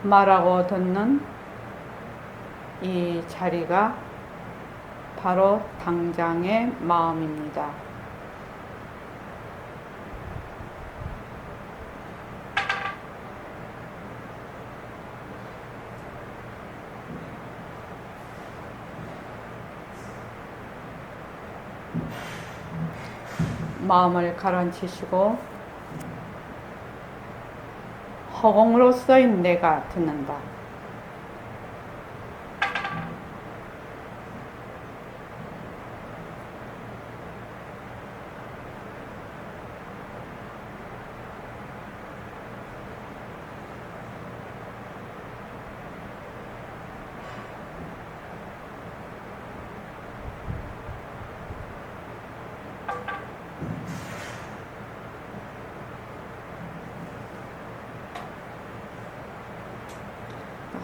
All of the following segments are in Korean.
말하고 듣는 이 자리가 바로 당장의 마음입니다. 마음을 가라앉히시고 허공으로서인 내가 듣는다.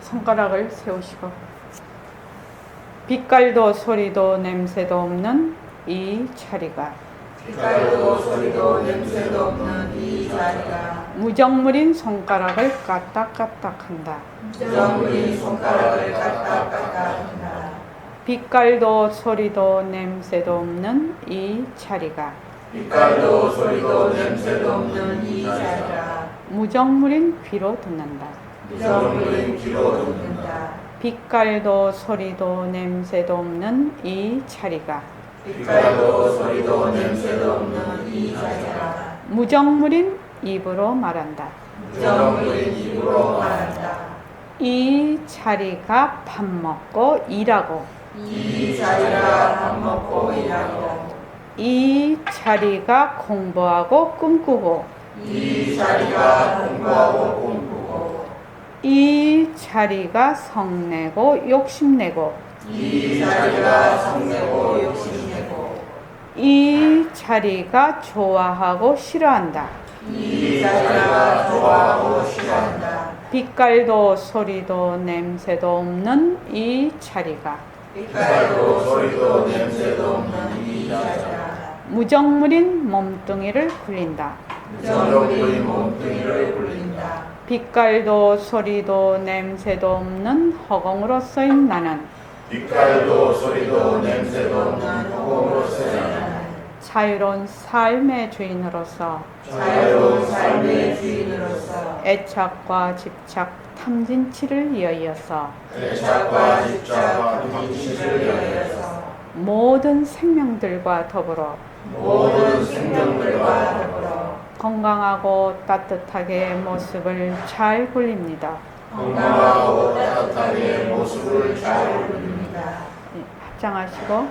손가락을 세우시고 빛깔도 소리도 냄새도 없는 이 자리가 빛깔도 소리도 냄새도 없는 이 자리가 무정물인 손가락을 까딱까딱한다. 무정물인 손가락을 까딱까딱한다. 빛깔도 소리도 냄새도 없는 이 자리가 빛깔도 소리도 냄새도 없는 이 자리가 무정물인 귀로 듣는다. 무정물인 귀로 듣는다. 빛깔도 소리도 냄새도 없는 이 자리가 빛깔도 소리도 냄새도 없는 이 자리가 무정물인 입으로 말한다. 무정물인 입으로 말한다. 이 자리가 밥 먹고 일하고 이 자리가 밥 먹고 일하고 이 자리가 공부하고 꿈꾸고 이 자리가 공부하고 꿈꾸고 이 자리가 성내고 욕심내고 이 자리가 성내고 욕심내고 이 자리가 좋아하고 싫어한다. 이 자리가 좋아하고 싫어한다. 빛깔도 소리도 냄새도 없는 이 자리가 빛깔도 소리도 냄새도 없는 이 자리가 무정물인 몸뚱이를 굴린다. 무정물인 몸뚱이를 굴린다. 빛깔도 소리도 냄새도 없는 허공으로서인 나는 빛깔도 소리도 냄새도 없는 허공으로서의 나는 자유로운 삶의 주인으로서 자유로운 삶의 주인으로서 애착과 집착, 탐진치를 이어서 애착과 집착과 탐진치를 이어서 모든 생명들과 더불어 모든 생명들과 더불어 건강하고 따뜻하게 모습을 잘 굴립니다. 건강하고 따뜻하게 모습을 잘 굴립니다. 합장하시고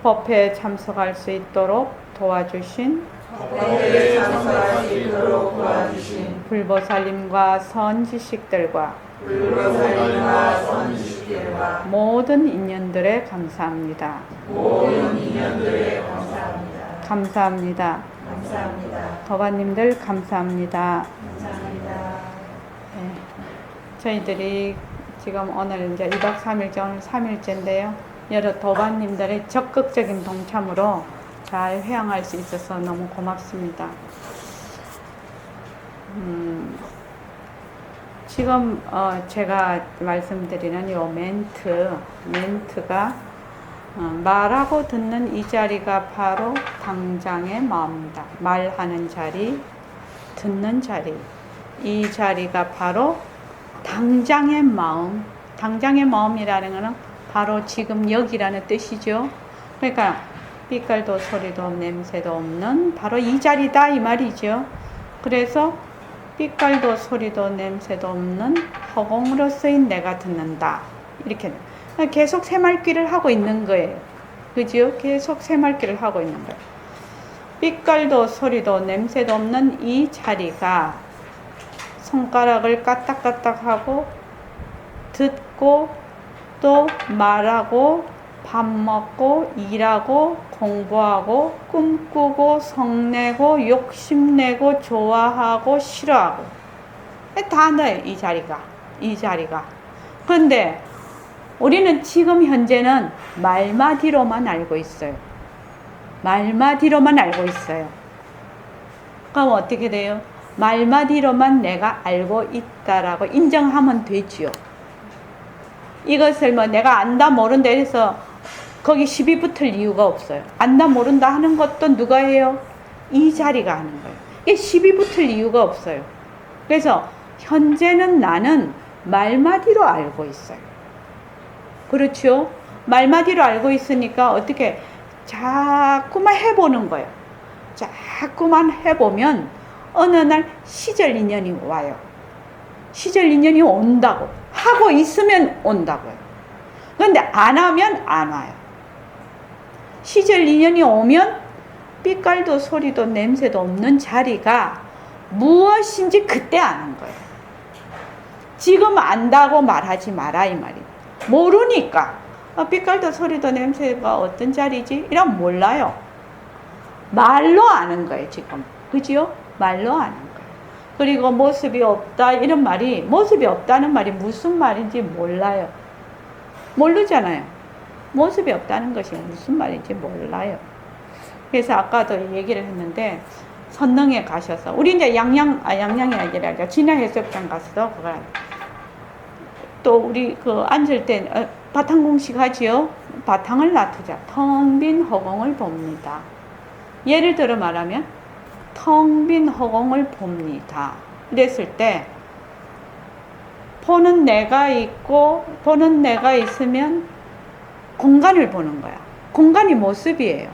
법회에 참석할 수 있도록 도와주신 법회에 참석할 수 있도록 도와주신 불보살님과 선지식들과 불보살님과 선지식들과 모든 인연들에 감사합니다. 모든 인연들에 감사합니다. 감사합니다. 감사합니다. 도반님들 감사합니다. 감사합니다. 네, 저희들이 지금 오늘 이제 2박 3일째, 오늘 3일째인데요. 여러 도반님들의 적극적인 동참으로 잘 회양할 수 있어서 너무 고맙습니다. 지금 제가 말씀드리는 요 멘트가 말하고 듣는 이 자리가 바로 당장의 마음입니다. 말하는 자리, 듣는 자리, 이 자리가 바로 당장의 마음. 당장의 마음이라는 것은 바로 지금 여기라는 뜻이죠. 그러니까 빛깔도 소리도 냄새도 없는 바로 이 자리다 이 말이죠. 그래서 빛깔도 소리도 냄새도 없는 허공으로서인 내가 듣는다. 이렇게 계속 새말귀를 하고 있는 거예요. 그죠? 계속 새말귀를 하고 있는 거예요. 빛깔도 소리도 냄새도 없는 이 자리가 손가락을 까딱까딱하고 듣고 또 말하고 밥 먹고 일하고 공부하고 꿈꾸고 성내고 욕심내고 좋아하고 싫어하고 다 넣어요. 이 자리가. 그런데 우리는 지금 현재는 말마디로만 알고 있어요. 말마디로만 알고 있어요. 그럼 어떻게 돼요? 말마디로만 내가 알고 있다라고 인정하면 되지요. 이것을 뭐 내가 안다 모른다 해서 거기 시비 붙을 이유가 없어요. 안다 모른다 하는 것도 누가 해요? 이 자리가 하는 거예요. 이게 시비 붙을 이유가 없어요. 그래서 현재는 나는 말마디로 알고 있어요. 그렇죠? 말마디로 알고 있으니까 어떻게 자꾸만 해보는 거예요. 자꾸만 해보면 어느 날 시절 인연이 와요. 시절 인연이 온다고. 하고 있으면 온다고요. 그런데 안 하면 안 와요. 시절 인연이 오면 빛깔도 소리도 냄새도 없는 자리가 무엇인지 그때 아는 거예요. 지금 안다고 말하지 마라 이 말이에요. 모르니까 빛깔도 소리도 냄새가 어떤 자리지? 이런 몰라요. 말로 아는 거예요 지금. 그죠? 말로 아는 거예요. 그리고 모습이 없다 이런 말이, 모습이 없다는 말이 무슨 말인지 몰라요. 모르잖아요. 모습이 없다는 것이 무슨 말인지 몰라요. 그래서 아까도 얘기를 했는데 선릉에 가셔서 우리 이제 양양이 아니라 진화 해수욕장 가서도 그걸 또 우리 그 앉을 때 바탕 공식 하지요. 바탕을 놔두자. 텅 빈 허공을 봅니다. 예를 들어 말하면 텅 빈 허공을 봅니다. 이랬을 때 보는 내가 있고 보는 내가 있으면 공간을 보는 거야. 공간이 모습이에요.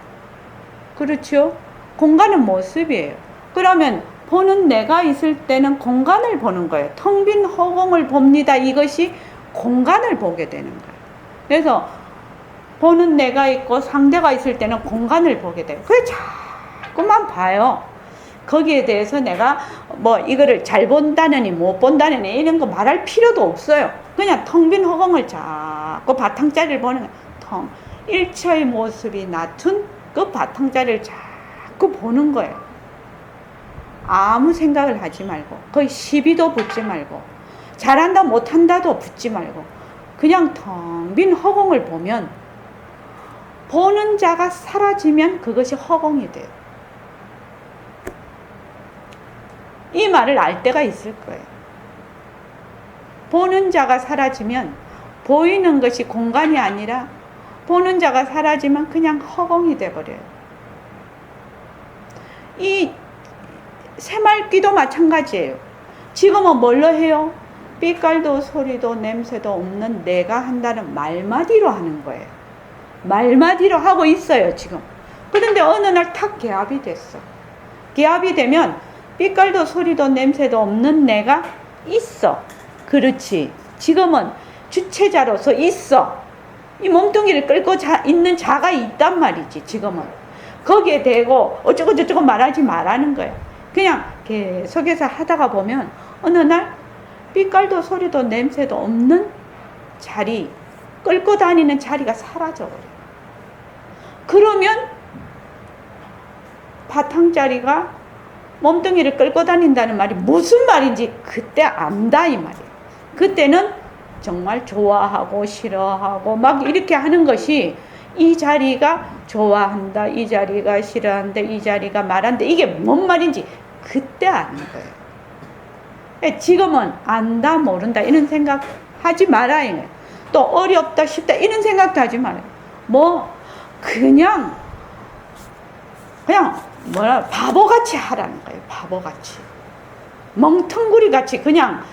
그렇죠? 공간은 모습이에요. 그러면 보는 내가 있을 때는 공간을 보는 거예요. 텅 빈 허공을 봅니다. 이것이 공간을 보게 되는 거예요. 그래서 보는 내가 있고 상대가 있을 때는 공간을 보게 돼요. 그래서 자꾸만 봐요. 거기에 대해서 내가 뭐 이거를 잘 본다느니 못 본다느니 이런 거 말할 필요도 없어요. 그냥 텅 빈 허공을 자꾸 바탕자리를 보는 텅 일체의 모습이 낮춘 그 바탕자리를 자꾸 보는 거예요. 아무 생각을 하지 말고 거의 시비도 붙지 말고 잘한다 못한다도 붙지 말고 그냥 텅 빈 허공을 보면 보는 자가 사라지면 그것이 허공이 돼요. 이 말을 알 때가 있을 거예요. 보는 자가 사라지면 보이는 것이 공간이 아니라 보는 자가 사라지면 그냥 허공이 돼버려요. 이 새말귀도 마찬가지예요. 지금은 뭘로 해요? 빛깔도 소리도 냄새도 없는 내가 한다는 말마디로 하는 거예요. 말마디로 하고 있어요 지금. 그런데 어느 날 탁 개합이 됐어. 개합이 되면 빛깔도 소리도 냄새도 없는 내가 있어. 그렇지. 지금은 주체자로서 있어. 이 몸뚱이를 끌고 있는 자가 있단 말이지 지금은. 거기에 대고 어쩌고 저쩌고 말하지 말라는 거야. 그냥 계속해서 하다가 보면 어느 날 빛깔도 소리도 냄새도 없는 자리, 끌고 다니는 자리가 사라져버려요. 그러면 바탕자리가 몸뚱이를 끌고 다닌다는 말이 무슨 말인지 그때 안다 이 말이에요. 그때는 정말 좋아하고 싫어하고 막 이렇게 하는 것이 이 자리가 좋아한다, 이 자리가 싫어한다, 이 자리가 말한다, 이게 뭔 말인지 그때 아는 거예요. 지금은 안다 모른다 이런 생각 하지 말아요. 또 어렵다 쉽다 이런 생각도 하지 말아요. 뭐 그냥 뭐라 바보같이 하라는 거예요. 바보같이 멍텅구리같이 그냥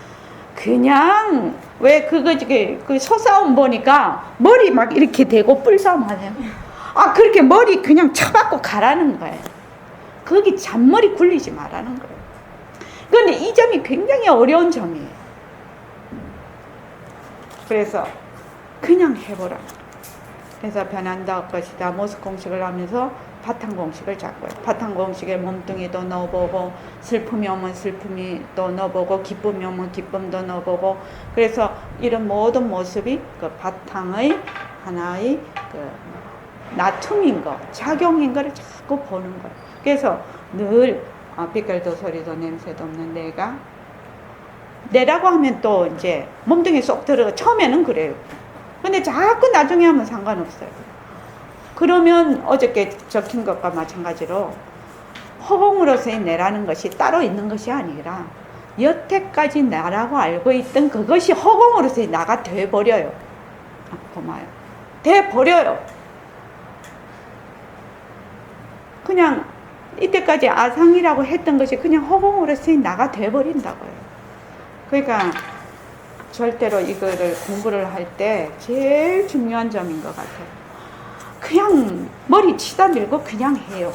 왜 그 소싸움 보니까 머리 막 이렇게 대고 뿔싸움 하세요. 아 그렇게 머리 그냥 쳐박고 가라는 거예요. 거기 잔머리 굴리지 말라는 거예요. 그런데 이 점이 굉장히 어려운 점이에요. 그래서 그냥 해보라. 그래서 변한다 것이다 모습 공식을 하면서 바탕 공식을 잡고요. 바탕 공식에 몸뚱이도 넣어보고 슬픔이 오면 슬픔이도 넣어보고 기쁨이 오면 기쁨도 넣어보고 그래서 이런 모든 모습이 그 바탕의 하나의 그 나툼인 거, 작용인 거를 자꾸 보는 거예요. 그래서 늘 빛깔도 소리도 냄새도 없는 내라고 하면 또 이제 몸뚱이 쏙 들어가. 처음에는 그래요. 근데 자꾸 나중에 하면 상관없어요. 그러면 어저께 적힌 것과 마찬가지로 허공으로서의 내라는 것이 따로 있는 것이 아니라 여태까지 나라고 알고 있던 그것이 허공으로서의 나가 돼버려요. 고마워요. 돼버려요. 그냥 이때까지 아상이라고 했던 것이 그냥 허공으로서의 나가 돼버린다고요. 그러니까 절대로 이거를 공부를 할 때 제일 중요한 점인 것 같아요. 그냥 머리 치다 밀고 그냥 해요.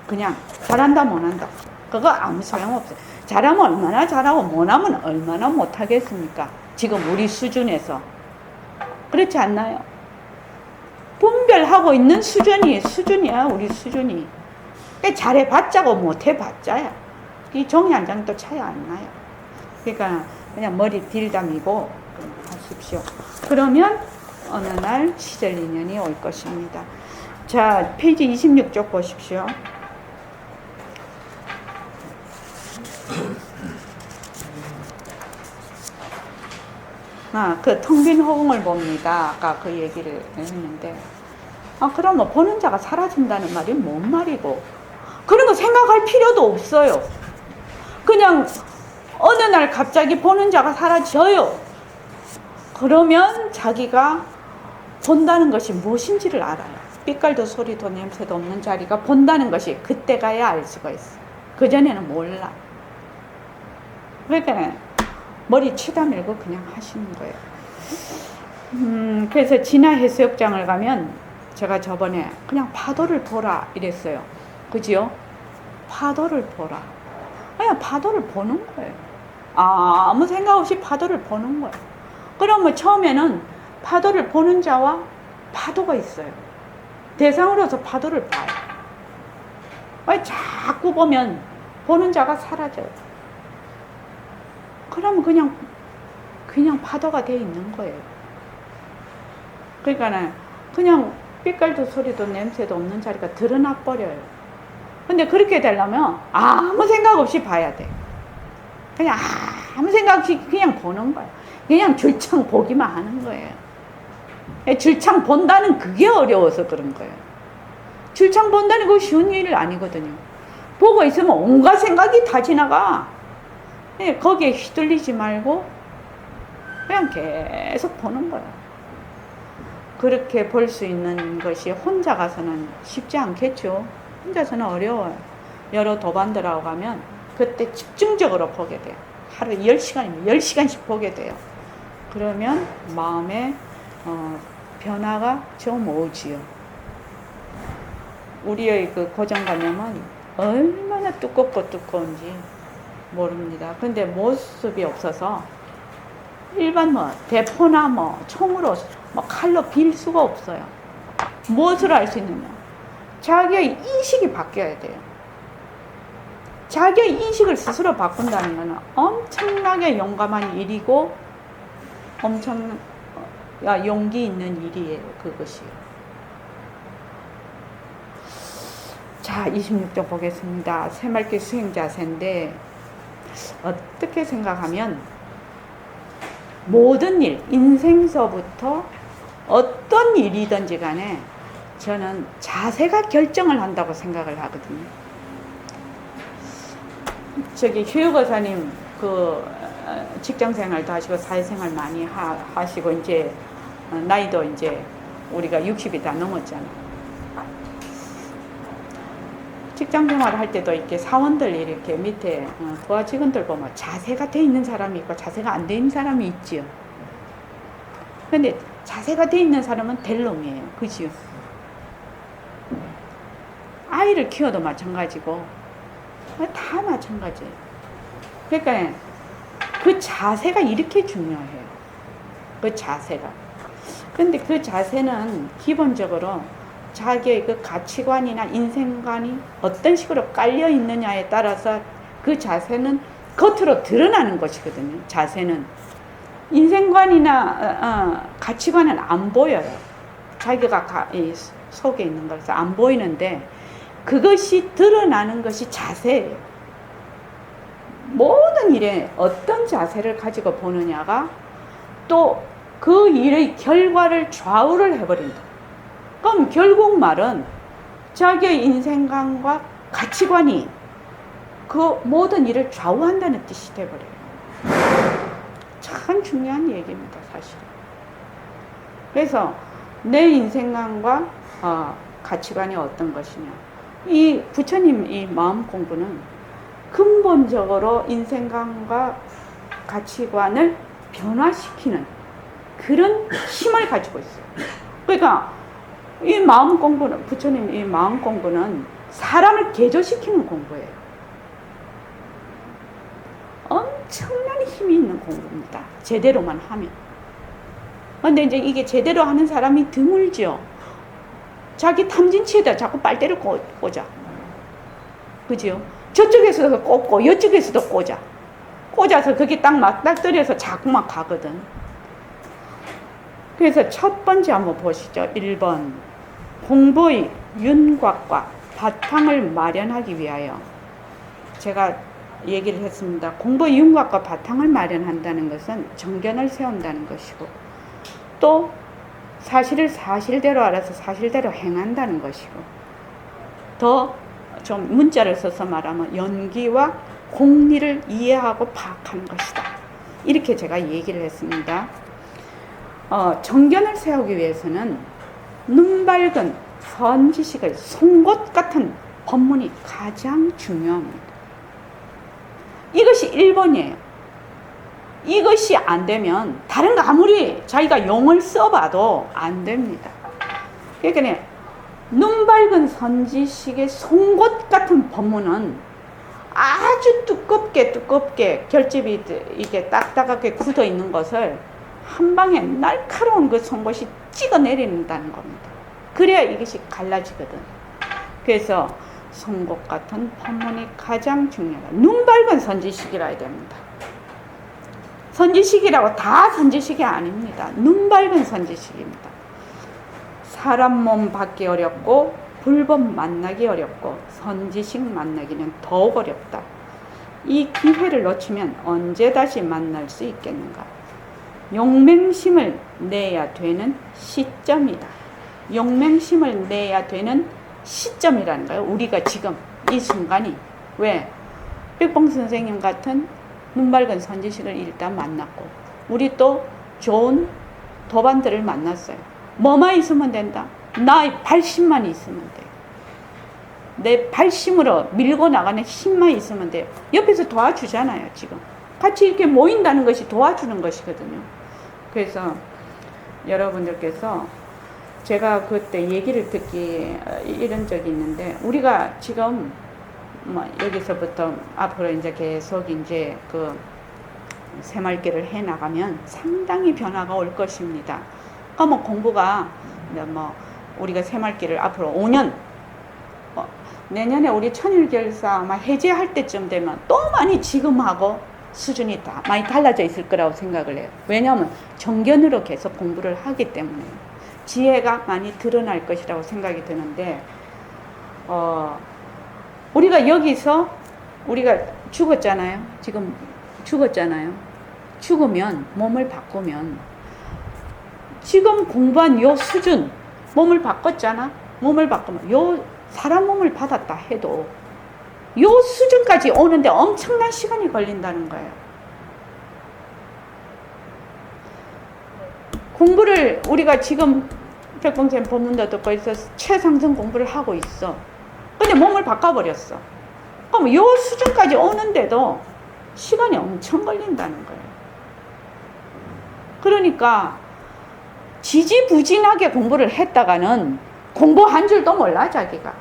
그냥 잘한다 못한다 그거 아무 소용없어요. 잘하면 얼마나 잘하고 못하면 얼마나 못하겠습니까? 지금 우리 수준에서 그렇지 않나요? 분별하고 있는 수준이야. 우리 수준이. 잘해봤자고 못해봤자야. 이 종이 한 장도 차이 안 나요. 그러니까 그냥 머리 딜담이고 하십시오. 그러면 어느 날 시절 인연이 올 것입니다. 자, 페이지 26쪽 보십시오. 그 텅 빈 허공을 봅니다. 아까 그 얘기를 했는데, 그러면 보는 자가 사라진다는 말이 뭔 말이고, 그런 거 생각할 필요도 없어요. 그냥 어느 날 갑자기 보는 자가 사라져요. 그러면 자기가 본다는 것이 무엇인지를 알아요. 빛깔도 소리도 냄새도 없는 자리가 본다는 것이 그때 가야 알 수가 있어. 그전에는 몰라. 그러니까 머리 치다 밀고 그냥 하시는 거예요. 그래서 진화 해수욕장을 가면 제가 저번에 그냥 파도를 보라 이랬어요. 그지요? 파도를 보라. 그냥 파도를 보는 거예요. 아무 생각 없이 파도를 보는 거예요. 그러면 처음에는 파도를 보는 자와 파도가 있어요. 대상으로서 파도를 봐요. 자꾸 보면 보는 자가 사라져요. 그러면 그냥 파도가 돼 있는 거예요. 그러니까 그냥 빛깔도 소리도 냄새도 없는 자리가 드러나 버려요. 근데 그렇게 되려면 아무 생각 없이 봐야 돼. 그냥 아무 생각 없이 그냥 보는 거예요. 그냥 줄창 보기만 하는 거예요. 줄창 본다는 그게 어려워서 그런 거예요. 줄창 본다는 거 쉬운 일 아니거든요. 보고 있으면 온갖 생각이 다 지나가. 거기에 휘둘리지 말고 그냥 계속 보는 거예요. 그렇게 볼 수 있는 것이 혼자 가서는 쉽지 않겠죠. 혼자서는 어려워요. 여러 도반들하고 가면 그때 집중적으로 보게 돼요. 하루에 10시간이면 10시간씩 보게 돼요. 그러면 마음에 변화가 좀 오지요. 우리의 그 고정관념은 얼마나 두껍고 두꺼운지 모릅니다. 근데 모습이 없어서 일반 대포나 총으로 칼로 빌 수가 없어요. 무엇을 알 수 있느냐? 자기의 인식이 바뀌어야 돼요. 자기의 인식을 스스로 바꾼다는 것은 엄청나게 용감한 일이고 엄청 용기 있는 일이에요. 그것이요. 자, 26쪽 보겠습니다. 새말기 수행자세인데 어떻게 생각하면 모든 일, 인생서부터 어떤 일이든지 간에 저는 자세가 결정을 한다고 생각을 하거든요. 저기 효유거사님 그 직장생활도 하시고 사회생활 많이 하시고 이제 나이도 이제 우리가 60이 다 넘었잖아요. 직장생활 할 때도 이렇게 사원들 이렇게 밑에 부하 직원들 보면 자세가 돼 있는 사람이 있고 자세가 안 돼 있는 사람이 있지요. 근데 자세가 돼 있는 사람은 될 놈이에요. 그지요? 아이를 키워도 마찬가지고 다 마찬가지예요. 그러니까 그 자세가 이렇게 중요해요. 그 자세가. 근데 그 자세는 기본적으로 자기의 그 가치관이나 인생관이 어떤 식으로 깔려 있느냐에 따라서 그 자세는 겉으로 드러나는 것이거든요. 자세는 인생관이나 가치관은 안 보여요. 자기가 속에 있는 거라서 안 보이는데 그것이 드러나는 것이 자세예요. 모든 일에 어떤 자세를 가지고 보느냐가 또 그 일의 결과를 좌우를 해버린다. 그럼 결국 말은 자기의 인생관과 가치관이 그 모든 일을 좌우한다는 뜻이 돼버려요. 참 중요한 얘기입니다, 사실. 그래서 내 인생관과 가치관이 어떤 것이냐. 이 부처님 이 마음 공부는 근본적으로 인생관과 가치관을 변화시키는 그런 힘을 가지고 있어요. 그러니까 이 마음 공부는, 부처님 이 마음 공부는 사람을 개조시키는 공부예요. 엄청난 힘이 있는 공부입니다. 제대로만 하면. 근데 이제 이게 제대로 하는 사람이 드물죠. 자기 탐진치에다 자꾸 빨대를 꽂아. 그죠? 저쪽에서도 꽂고, 이쪽에서도 꽂아. 꽂아서 그게 딱 맞닥뜨려서 자꾸만 가거든. 그래서 첫 번째 한번 보시죠. 1번. 공부의 윤곽과 바탕을 마련하기 위하여. 제가 얘기를 했습니다. 공부의 윤곽과 바탕을 마련한다는 것은 정견을 세운다는 것이고, 또 사실을 사실대로 알아서 사실대로 행한다는 것이고, 더 좀 문자를 써서 말하면 연기와 공리를 이해하고 파악하는 것이다. 이렇게 제가 얘기를 했습니다. 정견을 세우기 위해서는 눈 밝은 선지식의 송곳 같은 법문이 가장 중요합니다. 이것이 1번이에요. 이것이 안 되면 다른 거 아무리 자기가 용을 써봐도 안 됩니다. 그러니까 눈 밝은 선지식의 송곳 같은 법문은 아주 두껍게 결집이 이게 딱딱하게 굳어 있는 것을 한 방에 날카로운 그 송곳이 찍어 내린다는 겁니다. 그래야 이것이 갈라지거든. 그래서 송곳 같은 법문이 가장 중요하다. 눈 밝은 선지식이라 해야 됩니다. 선지식이라고 다 선지식이 아닙니다. 눈 밝은 선지식입니다. 사람 몸 받기 어렵고 불법 만나기 어렵고 선지식 만나기는 더욱 어렵다. 이 기회를 놓치면 언제 다시 만날 수 있겠는가. 용맹심을 내야 되는 시점이다. 용맹심을 내야 되는 시점이라는 거예요. 우리가 지금 이 순간이. 왜? 백봉 선생님 같은 눈 밝은 선지식을 일단 만났고, 우리 또 좋은 도반들을 만났어요. 뭐만 있으면 된다. 나의 발심만 있으면 돼요. 내 발심으로 밀고 나가는 힘만 있으면 돼요. 옆에서 도와주잖아요, 지금. 같이 이렇게 모인다는 것이 도와주는 것이거든요. 그래서 여러분들께서 제가 그때 얘기를 듣기 이런 적이 있는데, 우리가 지금 여기서부터 앞으로 이제 계속 이제 그 새말기를 해 나가면 상당히 변화가 올 것입니다. 그러면 공부가 우리가 새말기를 앞으로 5년 내년에 우리 천일결사 아마 해제할 때쯤 되면 또 많이 지금하고 수준이 다 많이 달라져 있을 거라고 생각을 해요. 왜냐하면 정견으로 계속 공부를 하기 때문에 지혜가 많이 드러날 것이라고 생각이 드는데, 우리가 여기서 우리가 죽었잖아요. 지금 죽었잖아요. 죽으면 몸을 바꾸면 지금 공부한 요 수준, 몸을 바꿨잖아. 몸을 바꾸면 요 사람 몸을 받았다 해도 요 수준까지 오는데 엄청난 시간이 걸린다는 거예요. 공부를 우리가 지금 백봉쌤 법문도 듣고 있어서 최상승 공부를 하고 있어. 근데 몸을 바꿔버렸어. 그럼 요 수준까지 오는데도 시간이 엄청 걸린다는 거예요. 그러니까 지지부진하게 공부를 했다가는 공부한 줄도 몰라, 자기가.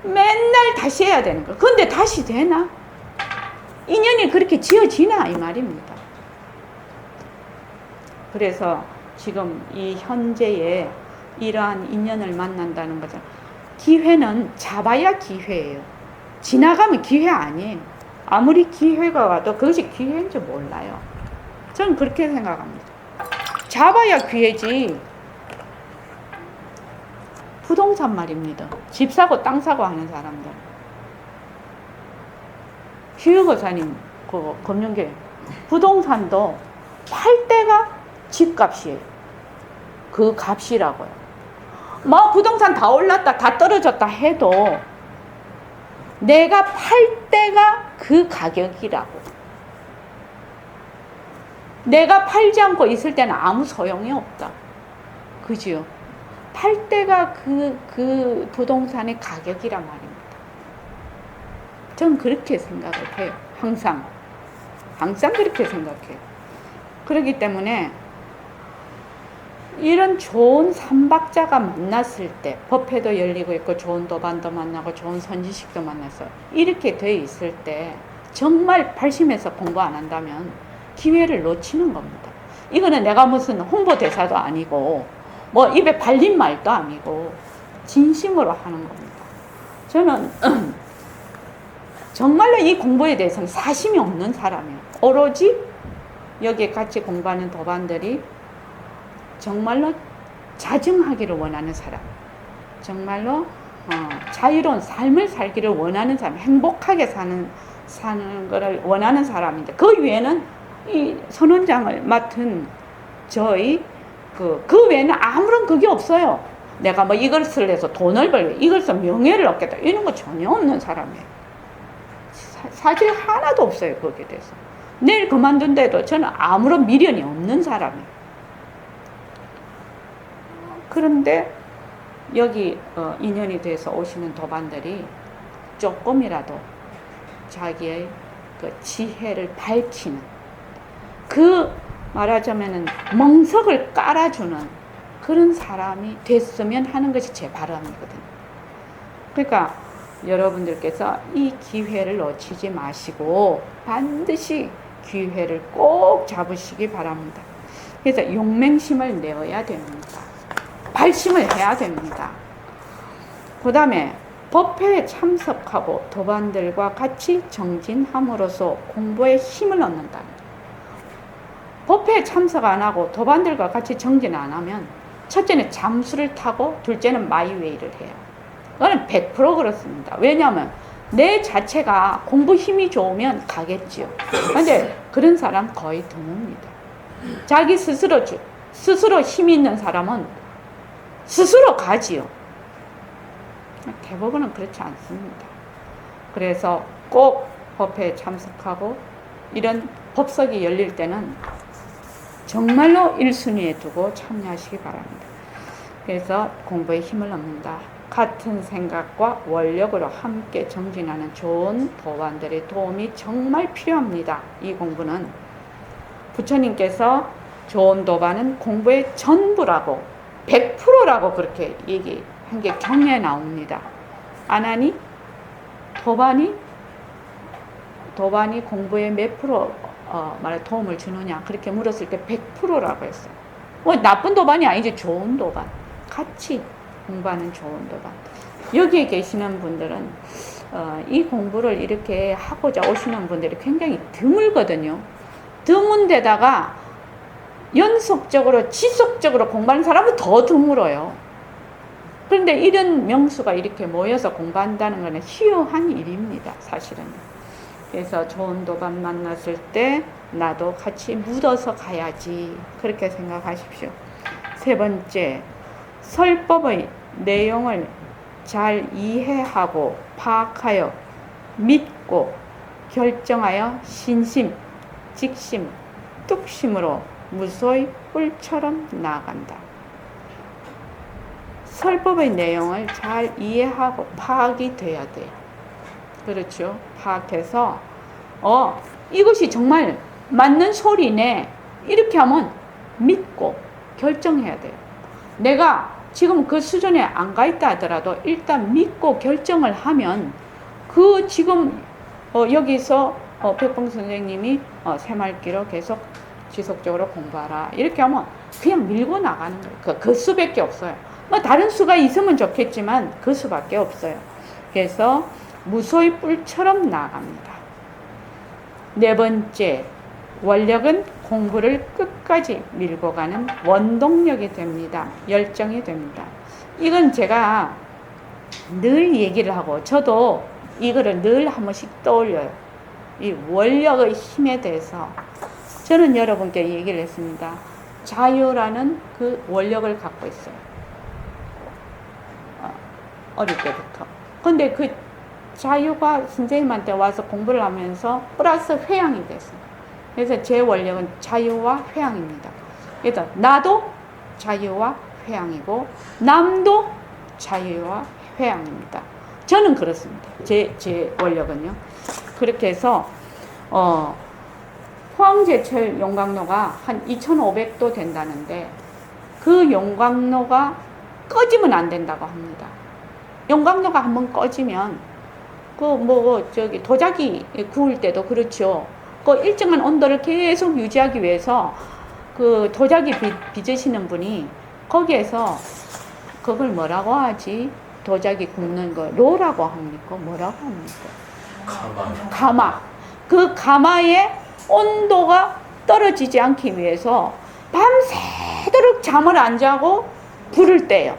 맨날 다시 해야 되는 거야. 근데 다시 되나? 인연이 그렇게 지어지나? 이 말입니다. 그래서 지금 이 현재에 이러한 인연을 만난다는 거죠. 기회는 잡아야 기회예요. 지나가면 기회 아니에요. 아무리 기회가 와도 그것이 기회인지 몰라요. 저는 그렇게 생각합니다. 잡아야 기회지. 부동산 말입니다. 집 사고 땅 사고 하는 사람들. 휴여고사님 그 금융계 부동산도 팔 때가 집값이에요. 그 값이라고요. 뭐 부동산 다 올랐다, 다 떨어졌다 해도 내가 팔 때가 그 가격이라고. 내가 팔지 않고 있을 때는 아무 소용이 없다. 그지요? 팔 때가 그 부동산의 가격이란 말입니다. 전 그렇게 생각을 해요. 항상 그렇게 생각해요. 그렇기 때문에 이런 좋은 삼박자가 만났을 때 법회도 열리고 있고 좋은 도반도 만나고 좋은 선지식도 만나서 이렇게 돼 있을 때 정말 발심해서 공부 안 한다면 기회를 놓치는 겁니다. 이거는 내가 무슨 홍보대사도 아니고 뭐 입에 발린 말도 아니고 진심으로 하는 겁니다. 저는 정말로 이 공부에 대해서는 사심이 없는 사람이에요. 오로지 여기에 같이 공부하는 도반들이 정말로 자증하기를 원하는 사람, 정말로 자유로운 삶을 살기를 원하는 사람, 행복하게 사는 거를 원하는 사람인데, 그 위에는 이 선원장을 맡은 저희 그 외에는 아무런 그게 없어요. 내가 뭐 이것을 해서 돈을 벌고 이것을 명예를 얻겠다 이런 거 전혀 없는 사람이에요. 사실 하나도 없어요. 거기에 대해서. 내일 그만둔데도 저는 아무런 미련이 없는 사람이에요. 그런데 여기 인연이 돼서 오시는 도반들이 조금이라도 자기의 그 지혜를 밝히는, 그 말하자면은 멍석을 깔아주는 그런 사람이 됐으면 하는 것이 제 바람이거든요. 그러니까 여러분들께서 이 기회를 놓치지 마시고 반드시 기회를 꼭 잡으시기 바랍니다. 그래서 용맹심을 내어야 됩니다. 발심을 해야 됩니다. 그 다음에 법회에 참석하고 도반들과 같이 정진함으로써 공부에 힘을 얻는다. 법회에 참석 안 하고 도반들과 같이 정진 안 하면 첫째는 잠수를 타고 둘째는 마이웨이를 해요. 그거는 100% 그렇습니다. 왜냐하면 내 자체가 공부 힘이 좋으면 가겠지요. 그런데 그런 사람 거의 드뭅니다. 자기 스스로 힘이 있는 사람은 스스로 가지요. 대부분은 그렇지 않습니다. 그래서 꼭 법회에 참석하고 이런 법석이 열릴 때는 정말로 1순위에 두고 참여하시기 바랍니다. 그래서 공부에 힘을 얻는다. 같은 생각과 원력으로 함께 정진하는 좋은 도반들의 도움이 정말 필요합니다. 이 공부는 부처님께서 좋은 도반은 공부의 전부라고 100%라고 그렇게 얘기한 게 경에 나옵니다. 안 하니? 도반이 공부에 몇 프로 도움을 주느냐 그렇게 물었을 때 100%라고 했어요. 나쁜 도반이 아니지, 좋은 도반. 같이 공부하는 좋은 도반. 여기에 계시는 분들은 이 공부를 이렇게 하고자 오시는 분들이 굉장히 드물거든요. 드문 데다가 연속적으로 지속적으로 공부하는 사람은 더 드물어요. 그런데 이런 명수가 이렇게 모여서 공부한다는 것은 희귀한 일입니다, 사실은. 그래서 좋은 도반 만났을 때 나도 같이 묻어서 가야지, 그렇게 생각하십시오. 세 번째, 설법의 내용을 잘 이해하고 파악하여 믿고 결정하여 신심, 직심, 뚝심으로 무소의 뿔처럼 나아간다. 설법의 내용을 잘 이해하고 파악이 돼야 돼요. 그렇죠? 파악해서 이것이 정말 맞는 소리네, 이렇게 하면 믿고 결정해야 돼요. 내가 지금 그 수준에 안 가 있다 하더라도 일단 믿고 결정을 하면 그 지금 여기서 백봉 선생님이 새말기로 계속 지속적으로 공부하라 이렇게 하면 그냥 밀고 나가는 거예요. 그 수밖에 없어요. 뭐 다른 수가 있으면 좋겠지만 그 수밖에 없어요. 그래서 무소의 뿔처럼 나아갑니다. 네 번째, 원력은 공부를 끝까지 밀고 가는 원동력이 됩니다. 열정이 됩니다. 이건 제가 늘 얘기를 하고 저도 이거를 늘 한 번씩 떠올려요. 이 원력의 힘에 대해서 저는 여러분께 얘기를 했습니다. 자유라는 그 원력을 갖고 있어요. 어릴 때부터. 근데 그 자유가 선생님한테 와서 공부를 하면서 플러스 회양이 됐어요. 그래서 제 원력은 자유와 회양입니다. 그래서 나도 자유와 회양이고 남도 자유와 회양입니다. 저는 그렇습니다. 제 원력은요. 그렇게 해서 포항제철 용광로가 한 2500도 된다는데 그 용광로가 꺼지면 안 된다고 합니다. 용광로가 한번 꺼지면 도자기 구울 때도 그렇죠. 그 일정한 온도를 계속 유지하기 위해서 그 도자기 빚으시는 분이 거기에서 그걸 뭐라고 하지? 도자기 굽는 거 로라고 합니까? 뭐라고 합니까? 가마. 그 가마의 온도가 떨어지지 않기 위해서 밤새도록 잠을 안 자고 불을 떼요.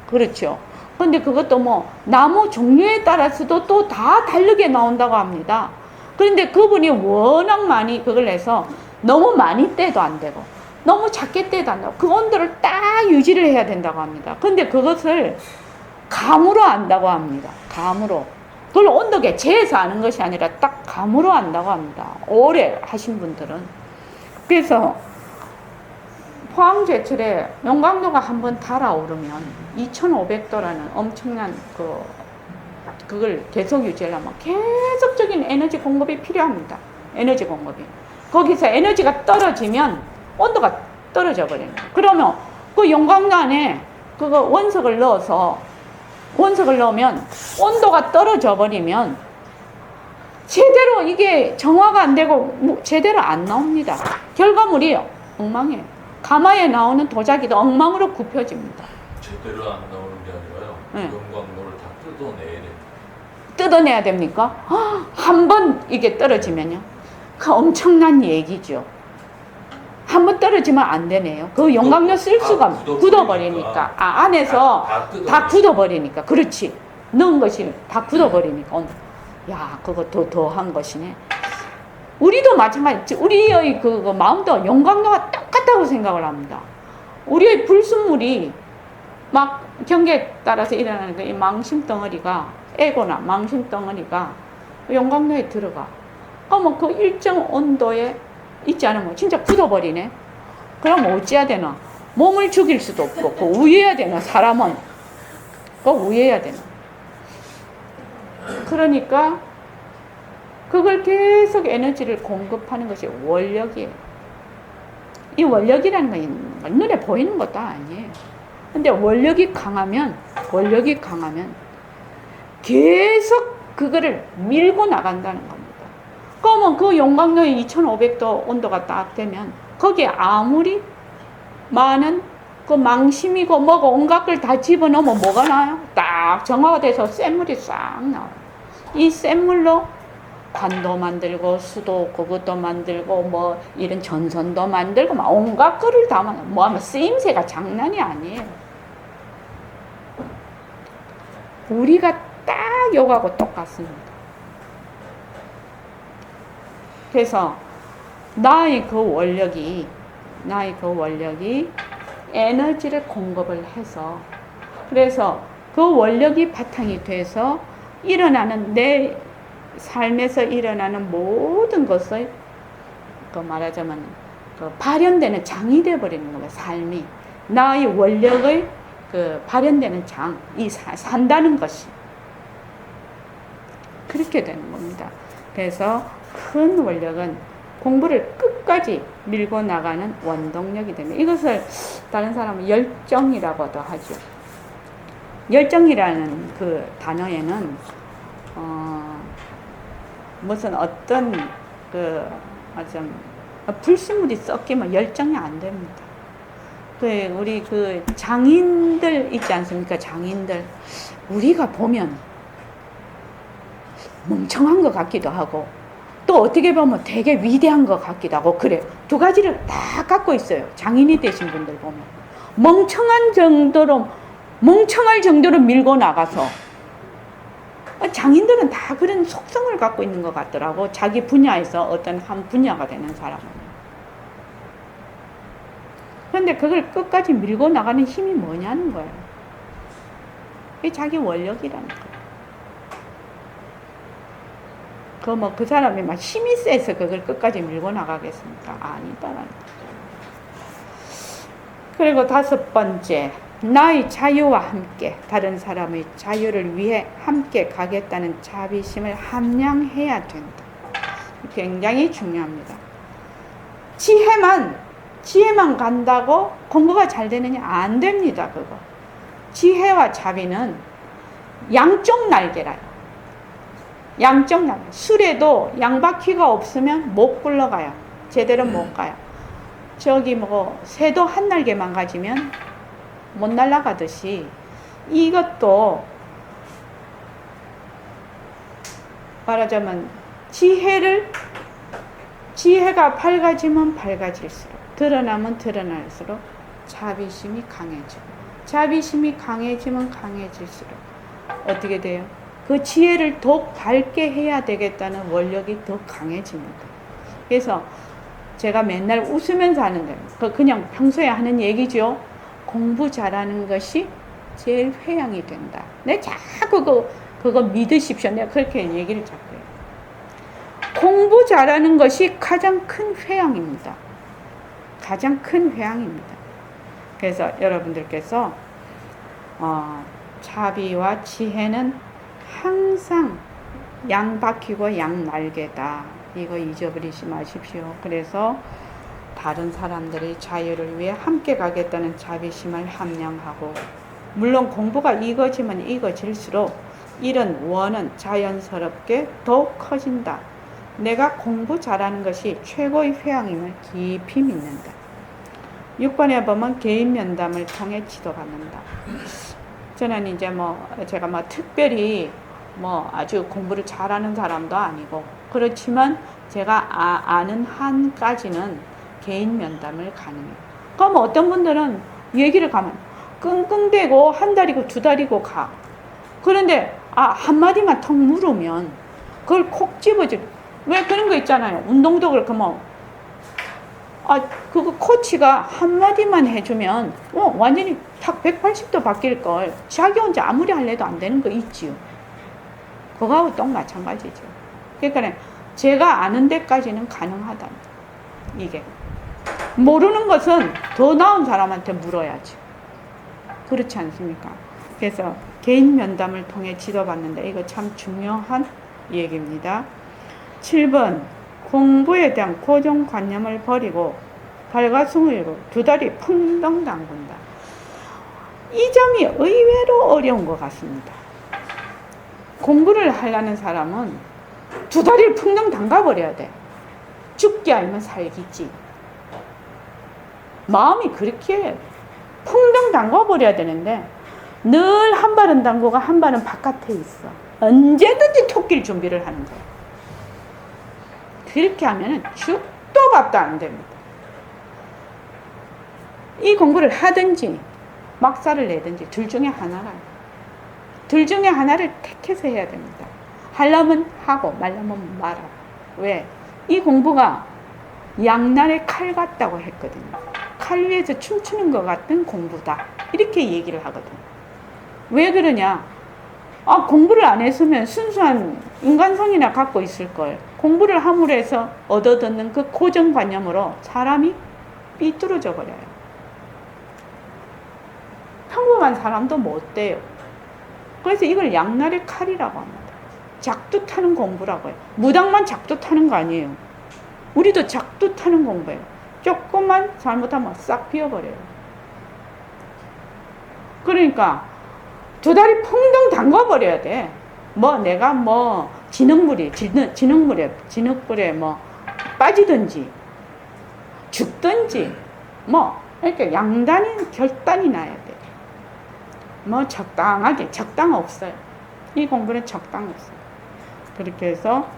그렇죠. 근데 그것도 뭐 나무 종류에 따라서도 또 다 다르게 나온다고 합니다. 그런데 그분이 워낙 많이 그걸 해서 너무 많이 떼도 안 되고 너무 작게 떼도 안 되고 그 온도를 딱 유지를 해야 된다고 합니다. 근데 그것을 감으로 안다고 합니다. 감으로. 그걸 온도계 재에서 아는 것이 아니라 딱 감으로 안다고 합니다. 오래 하신 분들은. 그래서 포항제철에 용광로가 한번 달아오르면 2500도라는 엄청난 그걸 계속 유지하려면 계속적인 에너지 공급이 필요합니다. 에너지 공급이. 거기서 에너지가 떨어지면 온도가 떨어져 버려요. 그러면 그 용광로 안에 그거 원석을 넣으면 온도가 떨어져 버리면 제대로 이게 정화가 안 되고 제대로 안 나옵니다. 결과물이 엉망이에요. 가마에 나오는 도자기도 엉망으로 굽혀집니다. 제대로 안 나오는 게 아니라요. 네. 용광로를 다 뜯어내야 됩니다. 뜯어내야 됩니까? 한 번 이게 떨어지면요. 그 엄청난 얘기죠. 한 번 떨어지면 안 되네요. 그 용광로 쓸 수가 굳어버리니까. 안에서 다 굳어버리니까. 그렇지. 넣은 것이 다 굳어버리니까. 야, 그거 더한 것이네. 우리도 마찬가지. 우리의 그 마음도 용광로가 똑같다고 생각을 합니다. 우리의 불순물이 막 경계에 따라서 일어나는 이 망심 덩어리가 에고나 망심 덩어리가 용광로에 들어가. 그러면 그 일정 온도에 있지 않으면 진짜 굳어버리네. 그럼 어찌해야 되나? 몸을 죽일 수도 없고 그 우유해야 되나? 사람은 그 우유해야 되나? 그러니까 그걸 계속 에너지를 공급하는 것이 원력이에요. 이 원력이라는 건 눈에 보이는 것도 아니에요. 근데 원력이 강하면 계속 그거를 밀고 나간다는 겁니다. 그러면 그 용광로에 2500도 온도가 딱 되면 거기에 아무리 많은 그 망심이고 뭐고 온갖 걸 다 집어넣으면 뭐가 나요? 딱 정화가 돼서 샘물이 싹 나와요. 이 샘물로 관도 만들고 수도 그것도 만들고 뭐 이런 전선도 만들고 막 온갖 거를 다 뭐 하면 쓰임새가 장난이 아니에요. 우리가 딱 요거하고 똑같습니다. 그래서 나의 그 원력이 에너지를 공급을 해서 그래서 그 원력이 바탕이 돼서 일어나는 내 삶에서 일어나는 모든 것을 그 말하자면 그 발현되는 장이 되어버리는 거예요. 삶이 나의 원력의 그 발현되는 장이 산다는 것이 그렇게 되는 겁니다. 그래서 큰 원력은 공부를 끝까지 밀고 나가는 원동력이 됩니다. 이것을 다른 사람은 열정이라고도 하죠. 열정이라는 그 단어에는 무슨 어떤 좀 불순물이 섞이면 열정이 안 됩니다. 우리 그 장인들 있지 않습니까? 장인들 우리가 보면 멍청한 것 같기도 하고 또 어떻게 보면 되게 위대한 것 같기도 하고 그래. 두 가지를 다 갖고 있어요. 장인이 되신 분들 보면 멍청할 정도로 밀고 나가서 장인들은 다 그런 속성을 갖고 있는 것 같더라고. 자기 분야에서 어떤 한 분야가 되는 사람은. 그런데 그걸 끝까지 밀고 나가는 힘이 뭐냐는 거예요. 이게 자기 원력이라는 거예요. 그 사람이 막 힘이 세서 그걸 끝까지 밀고 나가겠습니까? 아니다라는 거예요. 그리고 5번째, 나의 자유와 함께 다른 사람의 자유를 위해 함께 가겠다는 자비심을 함양해야 된다. 굉장히 중요합니다. 지혜만 간다고 공부가 잘 되느냐? 안 됩니다. 그거. 지혜와 자비는 양쪽 날개라요. 양쪽 날개. 술에도 양바퀴가 없으면 못 굴러가요. 제대로 못 가요. 새도 한 날개만 가지면 못 날아가듯이 이것도 말하자면 지혜가 밝아지면 밝아질수록, 드러나면 드러날수록 자비심이 강해지고, 자비심이 강해지면 강해질수록 어떻게 돼요? 그 지혜를 더욱 밝게 해야 되겠다는 원력이 더 강해집니다. 그래서 제가 맨날 웃으면서 하는데, 그냥 평소에 하는 얘기죠. 공부 잘하는 것이 제일 회양이 된다. 내 자꾸 그거 믿으십시오. 내가 그렇게 얘기를 자꾸 해요. 공부 잘하는 것이 가장 큰 회양입니다. 가장 큰 회양입니다. 그래서 여러분들께서 자비와 지혜는 항상 양바퀴고 양날개다. 이거 잊어버리지 마십시오. 그래서 다른 사람들의 자유를 위해 함께 가겠다는 자비심을 함양하고, 물론 공부가 익어지면 익어질수록 이런 원은 자연스럽게 더욱 커진다. 내가 공부 잘하는 것이 최고의 회양임을 깊이 믿는다. 6번에 보면 개인 면담을 통해 지도받는다. 저는 제가 특별히 아주 공부를 잘하는 사람도 아니고, 그렇지만 제가 아는 한까지는 개인 면담을 가능해요. 그럼 어떤 분들은 얘기를 가면 끙끙대고 한 달이고 두 달이고 가. 그런데 한마디만 턱 물으면 그걸 콕 집어줘. 왜 그런 거 있잖아요. 운동도 그렇고 그거 코치가 한마디만 해주면 완전히 탁 180도 바뀔걸. 자기 혼자 아무리 할래도 안 되는 거 있지요. 그거하고 또 마찬가지죠. 그러니까 제가 아는 데까지는 가능하다. 이게 모르는 것은 더 나은 사람한테 물어야지. 그렇지 않습니까? 그래서 개인 면담을 통해 지도받는다. 이거 참 중요한 얘기입니다. 7번, 공부에 대한 고정관념을 버리고 발가승의로 두 다리 풍덩 담근다. 이 점이 의외로 어려운 것 같습니다. 공부를 하려는 사람은 두 다리를 풍덩 담가버려야 돼. 죽기 아니면 살기지. 마음이 그렇게 풍덩 담가버려야 되는데 늘 한 발은 담그고 한 발은 바깥에 있어. 언제든지 토끼를 준비를 하는 거야. 그렇게 하면 죽도 밥도 안 됩니다. 이 공부를 하든지 막사를 내든지 둘 중에 하나를 택해서 해야 됩니다. 하려면 하고 말려면 말아. 왜? 이 공부가 양날의 칼 같다고 했거든요. 칼 위에서 춤추는 것 같은 공부다. 이렇게 얘기를 하거든요. 왜 그러냐? 공부를 안 했으면 순수한 인간성이나 갖고 있을 걸. 공부를 함으로 해서 얻어듣는 그 고정관념으로 사람이 삐뚤어져 버려요. 평범한 사람도 못 돼요. 그래서 이걸 양날의 칼이라고 합니다. 작두 타는 공부라고 해요. 무당만 작두 타는 거 아니에요. 우리도 작두 타는 공부예요. 조금만 잘못하면 싹 비워버려요. 그러니까 두 다리 풍덩 담가버려야 돼. 내가 진흙물에 빠지든지 죽든지 이렇게 양단이 결단이 나야 돼. 적당하게, 적당 없어요. 이 공부는 적당 없어요. 그렇게 해서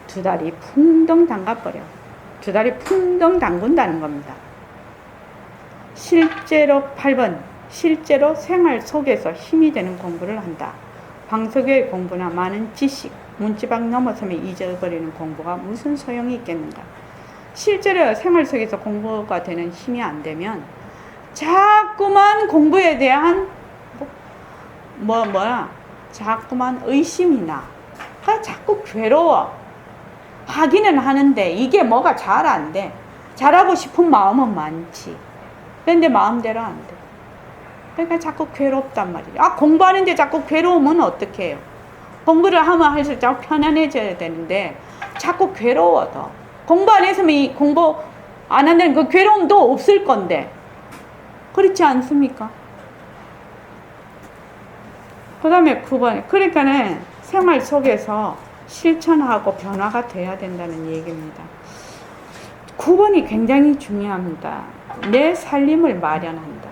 두 다리 풍덩 담가버려. 두 다리 풍덩 담근다는 겁니다. 실제로 8번, 실제로 생활 속에서 힘이 되는 공부를 한다. 방석의 공부나 많은 지식, 문지방 넘어서면 잊어버리는 공부가 무슨 소용이 있겠는가. 실제로 생활 속에서 공부가 되는 힘이 안 되면 자꾸만 공부에 대한 자꾸만 의심이 나. 자꾸 괴로워. 하기는 하는데 이게 뭐가 잘 안 돼. 잘하고 싶은 마음은 많지. 근데 마음대로 안 돼. 그러니까 자꾸 괴롭단 말이야. 공부하는데 자꾸 괴로우면 어떡해 해요? 공부를 하면 할수록 자꾸 편안해져야 되는데 자꾸 괴로워 더. 공부 안 했으면 공부 안 한다는 그 괴로움도 없을 건데. 그렇지 않습니까? 그 다음에 9번. 그러니까는 생활 속에서 실천하고 변화가 돼야 된다는 얘기입니다. 9번이 굉장히 중요합니다. 내 살림을 마련한다.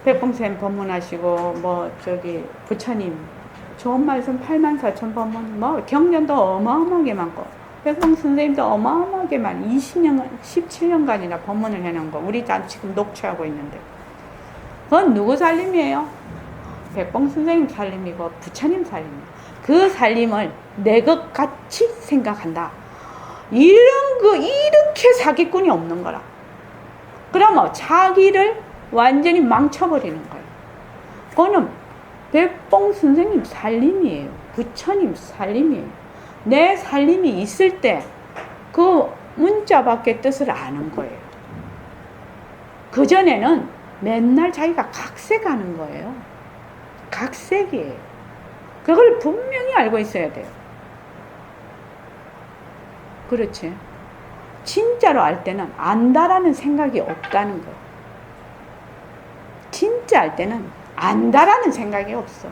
백봉쌤 법문하시고 부처님 좋은 말씀 84,000 법문 경전도 어마어마하게 많고 백봉 선생님도 어마어마하게 많이 17년간이나 법문을 해놓은 거 우리 지금 녹취하고 있는데 그건 누구 살림이에요? 백봉 선생님 살림이고 부처님 살림이에요. 그 살림을 내 것 같이 생각한다. 이렇게 사기꾼이 없는 거라. 그러면 자기를 완전히 망쳐버리는 거예요. 그거는 백봉 선생님 살림이에요. 부처님 살림이에요. 내 살림이 있을 때 그 문자밖의 뜻을 아는 거예요. 그전에는 맨날 자기가 각색하는 거예요. 각색이에요. 그걸 분명히 알고 있어야 돼요. 그렇지. 진짜로 알 때는 안다라는 생각이 없다는 거예요. 진짜 알 때는 안다라는 생각이 없어.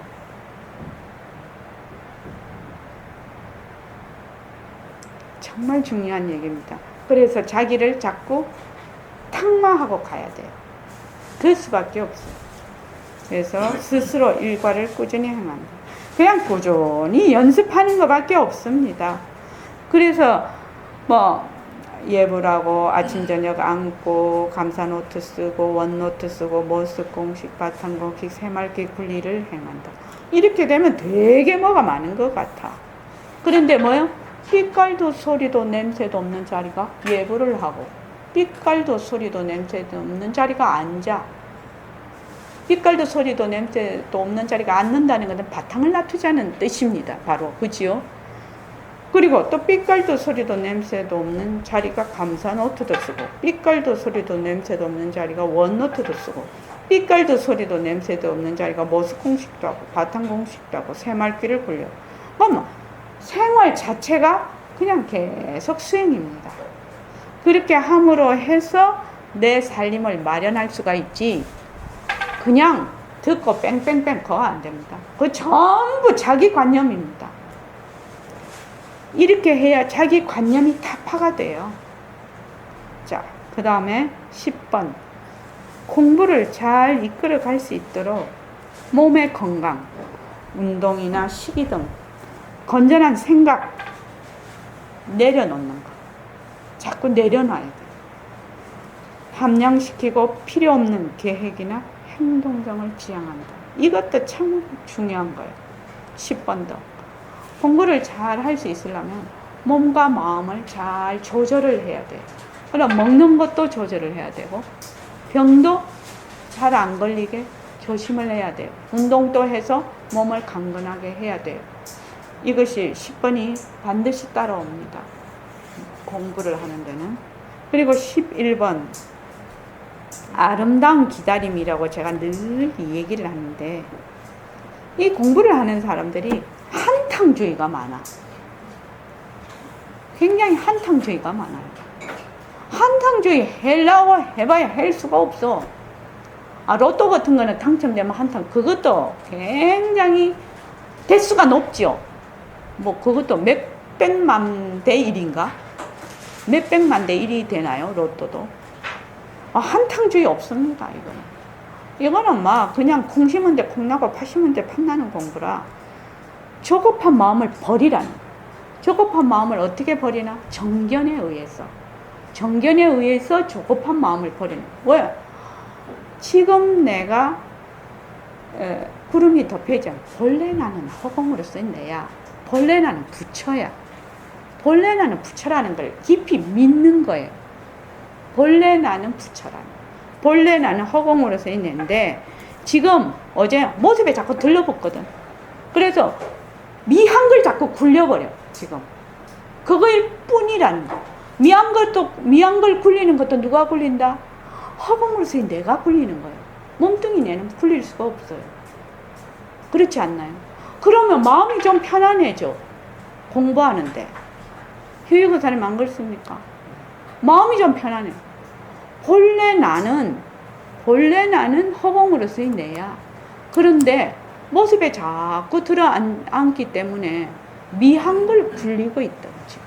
정말 중요한 얘기입니다. 그래서 자기를 자꾸 탁마하고 가야 돼요. 그럴 수밖에 없어요. 그래서 스스로 일과를 꾸준히 행한다. 그냥 꾸준히 연습하는 것밖에 없습니다. 그래서 예불하고 아침 저녁 앉고 감사 노트 쓰고 원 노트 쓰고 모습 공식 바탕 공식 새말기 분리를 행한다. 이렇게 되면 되게 뭐가 많은 것 같아. 그런데 빛깔도 소리도 냄새도 없는 자리가 예불을 하고 빛깔도 소리도 냄새도 없는 자리가 앉아. 빛깔도 소리도 냄새도 없는 자리가 앉는다는 것은 바탕을 놔두자는 뜻입니다. 바로 그지요? 그리고 또 빛깔도 소리도 냄새도 없는 자리가 감사 노트도 쓰고 빛깔도 소리도 냄새도 없는 자리가 원 노트도 쓰고 빛깔도 소리도 냄새도 없는 자리가 모습 공식도 하고 바탕 공식도 하고 새말귀를 굴려. 그러면 생활 자체가 그냥 계속 수행입니다. 그렇게 함으로 해서 내 살림을 마련할 수가 있지. 그냥 듣고 뺑뺑뺑 그거 안 됩니다. 그거 전부 자기 관념입니다. 이렇게 해야 자기 관념이 타파가 돼요. 자, 그 다음에 10번. 공부를 잘 이끌어 갈 수 있도록 몸의 건강, 운동이나 식이 등 건전한 생각 내려놓는 거. 자꾸 내려놔야 돼. 함량시키고 필요 없는 계획이나 행동 등을 지양한다. 이것도 참 중요한 거예요. 10번도. 공부를 잘 할 수 있으려면 몸과 마음을 잘 조절을 해야 돼요. 그럼 먹는 것도 조절을 해야 되고 병도 잘 안 걸리게 조심을 해야 돼요. 운동도 해서 몸을 강건하게 해야 돼요. 이것이 10번이 반드시 따라옵니다. 공부를 하는 데는. 그리고 11번 아름다운 기다림이라고 제가 늘 이 얘기를 하는데 이 공부를 하는 사람들이 한탕주의가 많아. 굉장히 한탕주의가 많아요. 한탕주의 하려고 해봐야 할 수가 없어. 로또 같은 거는 당첨되면 한탕, 그것도 굉장히 대수가 높죠. 그것도 몇백만 대 1인가? 몇백만 대 1이 되나요? 로또도. 한탕주의 없습니다, 이거는 그냥 콩 심은 데 콩 나고 팥 심은 데 팥 나는 공부라. 조급한 마음을 버리라는. 조급한 마음을 어떻게 버리나? 정견에 의해서. 정견에 의해서 조급한 마음을 버리는. 왜? 지금 내가 구름이 덮여져. 본래 나는 허공으로 쓴 내야. 본래 나는 부처야. 본래 나는 부처라는 걸 깊이 믿는 거예요. 본래 나는 부처라는. 본래 나는 허공으로 써 있는데 지금 어제 모습에 자꾸 들러붙거든. 그래서 미한 걸 자꾸 굴려버려, 지금. 그거일 뿐이라는 거. 미한 걸 굴리는 것도 누가 굴린다? 허공으로서 내가 굴리는 거예요. 몸뚱이 내는 굴릴 수가 없어요. 그렇지 않나요? 그러면 마음이 좀 편안해져. 공부하는데. 효의고사님 안 그렇습니까? 마음이 좀 편안해. 본래 나는 허공으로서의 내야. 그런데 모습에 자꾸 들어앉기 때문에 미한 걸 굴리고 있다. 지금.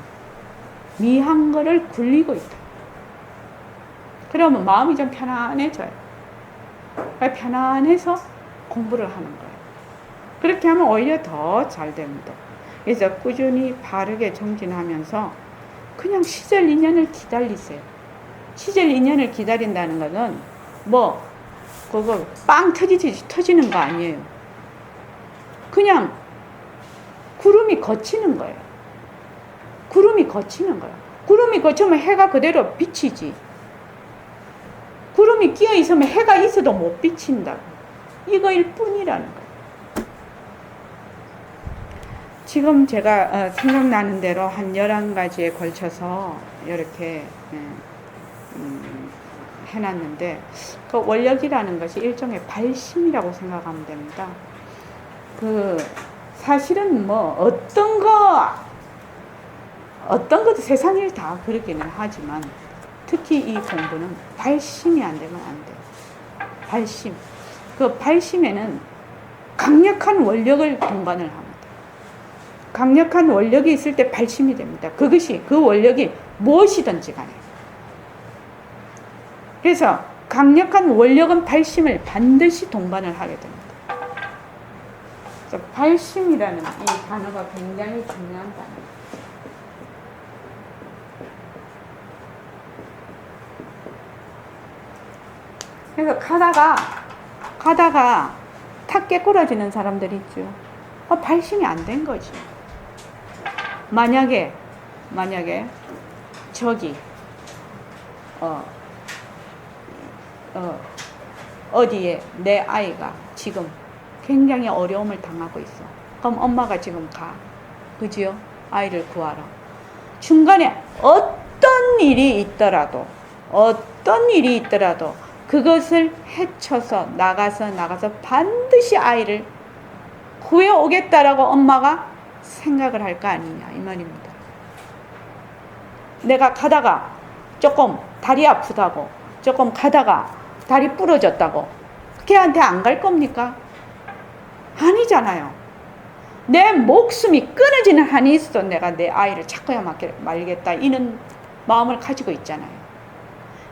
미한 거를 굴리고 있다. 그러면 마음이 좀 편안해져요. 편안해서 공부를 하는 거예요. 그렇게 하면 오히려 더 잘 됩니다. 그래서 꾸준히 바르게 정진하면서 그냥 시절 인연을 기다리세요. 시절 인연을 기다린다는 것은 그거 빵 터지듯이 터지는 거 아니에요. 그냥 구름이 거치는 거예요. 구름이 거치는 거예요. 구름이 거치면 해가 그대로 비치지. 구름이 끼어 있으면 해가 있어도 못 비친다고. 이거일 뿐이라는 거예요. 지금 제가 생각나는 대로 한 11가지에 걸쳐서 이렇게 해놨는데, 그 원력이라는 것이 일종의 발심이라고 생각하면 됩니다. 사실은 어떤 것도 세상 일 다 그러기는 하지만, 특히 이 공부는 발심이 안 되면 안 돼요. 발심. 그 발심에는 강력한 원력을 동반을 합니다. 강력한 원력이 있을 때 발심이 됩니다. 그 원력이 무엇이든지 간에. 그래서 강력한 원력은 발심을 반드시 동반을 하게 됩니다. 그래서 발심이라는 이 단어가 굉장히 중요한 단어입니다. 그래서 가다가 탁 깨꾸러지는 사람들이 있죠. 발심이 안 된 거지. 만약에 저기 어디에 내 아이가 지금 굉장히 어려움을 당하고 있어. 그럼 엄마가 지금 가. 그지요? 아이를 구하러. 중간에 어떤 일이 있더라도 그것을 헤쳐서 나가서 반드시 아이를 구해오겠다라고 엄마가 생각을 할 거 아니냐, 이 말입니다. 내가 가다가 조금 다리 아프다고, 조금 가다가 다리 부러졌다고 걔한테 안 갈 겁니까? 아니잖아요. 내 목숨이 끊어지는 한이 있어 내가 내 아이를 찾고야 말겠다, 이런 마음을 가지고 있잖아요.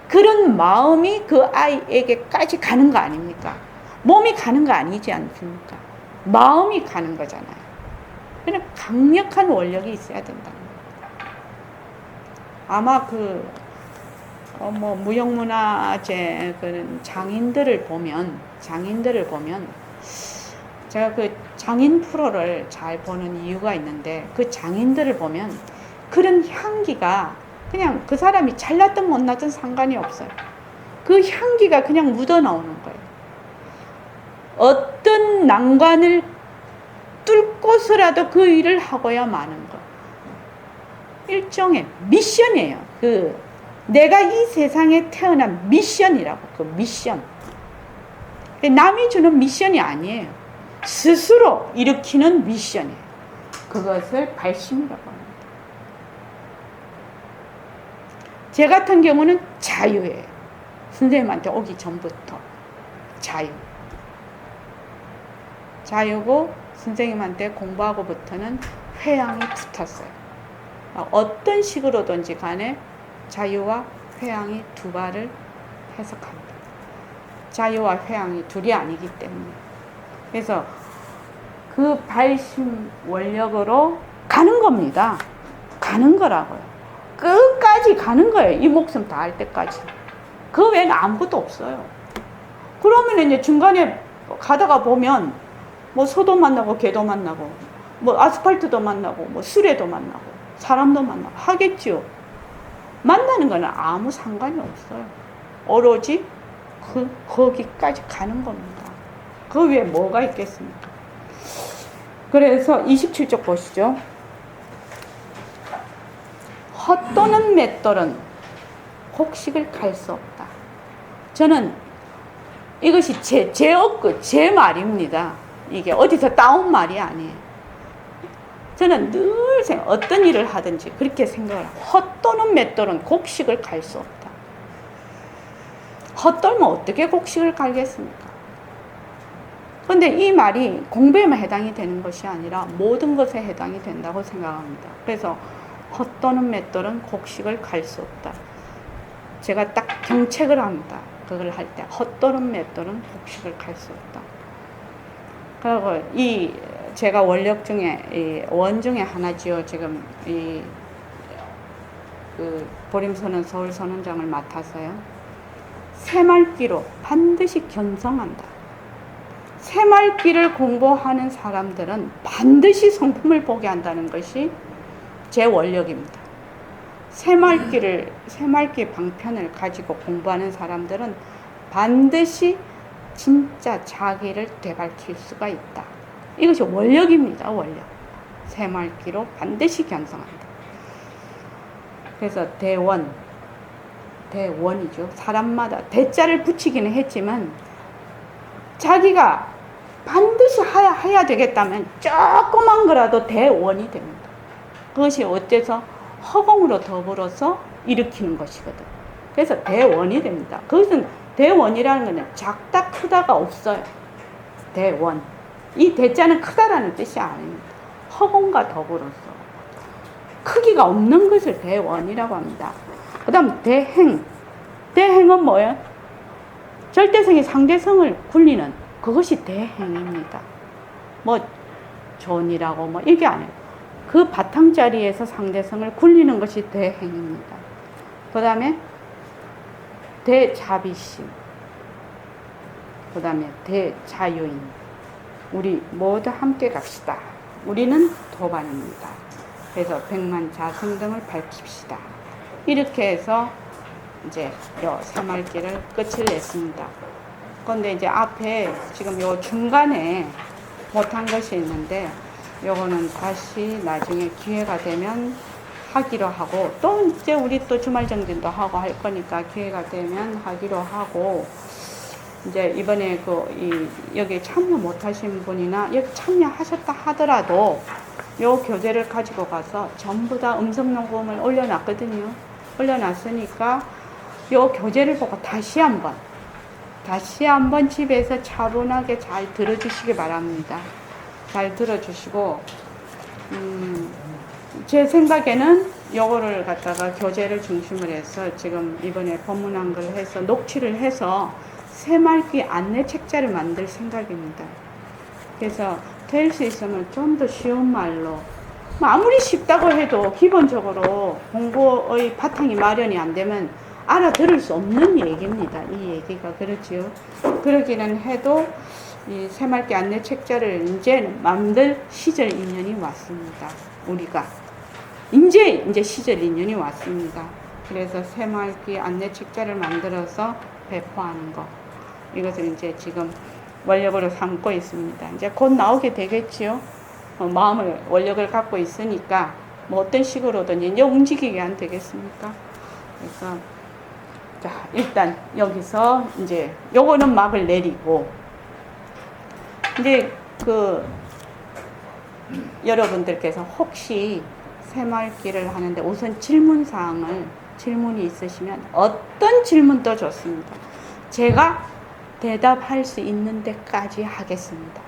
그런 마음이 그 아이에게까지 가는 거 아닙니까? 몸이 가는 거 아니지 않습니까? 마음이 가는 거잖아요. 그냥 강력한 원력이 있어야 된다는 거예요. 아마 무형문화재 장인들을 보면 제가 그 장인 프로를 잘 보는 이유가 있는데, 그 장인들을 보면 그런 향기가 그냥 그 사람이 잘났든 못났든 상관이 없어요. 그 향기가 그냥 묻어나오는 거예요. 어떤 난관을 뚫고서라도 그 일을 하고야 마는 거. 일종의 미션이에요. 내가 이 세상에 태어난 미션이라고. 그 미션. 남이 주는 미션이 아니에요. 스스로 일으키는 미션이에요. 그것을 발심이라고 합니다. 제 같은 경우는 자유예요. 선생님한테 오기 전부터 자유고, 선생님한테 공부하고부터는 회양이 붙었어요. 어떤 식으로든지 간에 자유와 회양이 두 발을 해석합니다. 자유와 회양이 둘이 아니기 때문에. 그래서 그 발심 원력으로 가는 겁니다. 가는 거라고요. 끝까지 가는 거예요. 이 목숨 다할 때까지. 그 외에는 아무것도 없어요. 그러면 이제 중간에 가다가 보면 소도 만나고 개도 만나고 아스팔트도 만나고 수레도 만나고 사람도 만나고 하겠죠. 만나는 거는 아무 상관이 없어요. 오로지 거기까지 가는 겁니다. 그 위에 뭐가 있겠습니까? 그래서 27쪽 보시죠. 헛도는 맷돌은 곡식을 갈 수 없다. 저는 이것이 제 말입니다. 이게 어디서 따온 말이 아니에요. 저는 늘 어떤 일을 하든지 그렇게 생각을 하고, 헛도는 맷돌은 곡식을 갈 수 없다. 헛돌면 어떻게 곡식을 갈겠습니까? 그런데 이 말이 공부에만 해당이 되는 것이 아니라 모든 것에 해당이 된다고 생각합니다. 그래서 헛도는 맷돌은 곡식을 갈 수 없다. 제가 딱 경책을 합니다. 그걸 할 때 헛도는 맷돌은 곡식을 갈 수 없다. 그리고 제가 원력 중에 원 중에 하나지요. 지금 보림선언 서울선언장을 맡아서요. 새말기로 반드시 견성한다. 새말기를 공부하는 사람들은 반드시 성품을 보게 한다는 것이 제 원력입니다. 새말기 방편을 가지고 공부하는 사람들은 반드시 진짜 자기를 되밟힐 수가 있다. 이것이 원력입니다. 원력. 새말기로 반드시 견성한다. 그래서 대원이죠. 사람마다 대자를 붙이기는 했지만 자기가 반드시 해야 되겠다면 조그만 거라도 대원이 됩니다. 그것이 어째서 허공으로 더불어서 일으키는 것이거든. 그래서 대원이 됩니다. 그것은 대원이라는 것은 작다 크다가 없어요. 대원. 이 대자는 크다라는 뜻이 아닙니다. 허공과 더불어서 크기가 없는 것을 대원이라고 합니다. 그 다음 대행. 대행은 뭐예요? 절대성이 상대성을 굴리는 그것이 대행입니다. 뭐 존이라고 이게 아니에요. 그 바탕자리에서 상대성을 굴리는 것이 대행입니다. 그 다음에 대자비심. 그 다음에 대자유인. 우리 모두 함께 갑시다. 우리는 도반입니다. 그래서 백만자승 등을 밝힙시다. 이렇게 해서 이제 요 새말기를 끝을 냈습니다. 그런데 이제 앞에 지금 요 중간에 못한 것이 있는데 요거는 다시 나중에 기회가 되면 하기로 하고, 또 이제 우리 또 주말 정진도 하고 할 거니까 기회가 되면 하기로 하고, 이제 이번에 여기 참여 못 하신 분이나 여기 참여하셨다 하더라도 요 교재를 가지고 가서 전부 다 음성 녹음을 올려놨거든요. 올려놨으니까 요 교재를 보고 다시 한번 집에서 차분하게 잘 들어주시기 바랍니다. 잘 들어주시고, 제 생각에는 요거를 갖다가 교재를 중심으로 해서 지금 이번에 법문한 걸 해서 녹취를 해서 새말기 안내 책자를 만들 생각입니다. 그래서 될 수 있으면 좀 더 쉬운 말로, 아무리 쉽다고 해도 기본적으로 공부의 바탕이 마련이 안 되면 알아들을 수 없는 얘기입니다. 이 얘기가 그렇지요. 그러기는 해도 이 새말기 안내 책자를 이제 만들 시절 인연이 왔습니다. 우리가 이제 시절 인연이 왔습니다. 그래서 새말기 안내 책자를 만들어서 배포하는 거, 이것을 이제 지금 원력으로 삼고 있습니다. 이제 곧 나오게 되겠지요. 마음을 원력을 갖고 있으니까 뭐 어떤 식으로든 이제 움직이게 안 되겠습니까? 그래서 자, 일단 여기서 이제 요거는 막을 내리고, 이제 여러분들께서 혹시 새말기를 하는데 우선 질문이 있으시면 어떤 질문도 좋습니다. 제가 대답할 수 있는 데까지 하겠습니다.